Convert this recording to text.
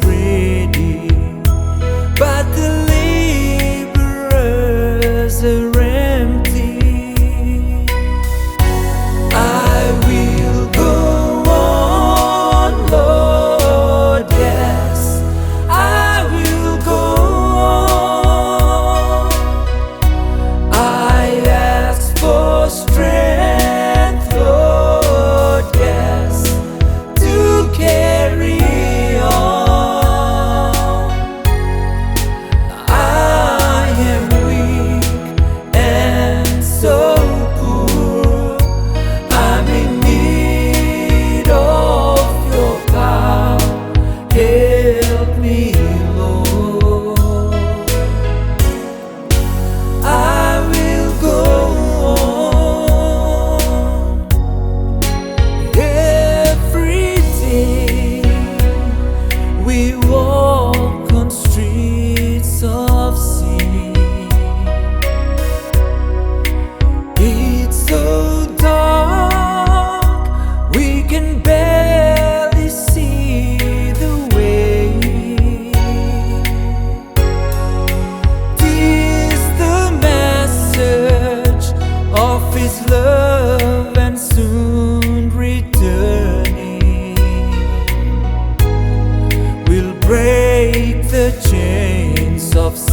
ready, but the laborers are empty. I will go on, Lord, yes, I will go on. I ask for strength, Lord, yes, to carry on. I am weak and so poor. I'm in need of your power. Help me, Lord. I will go on every day. We walk on streets of sin. It's so dark, we can barely see the way. 'Tis the message of His love and soon returning will break the chains of sin.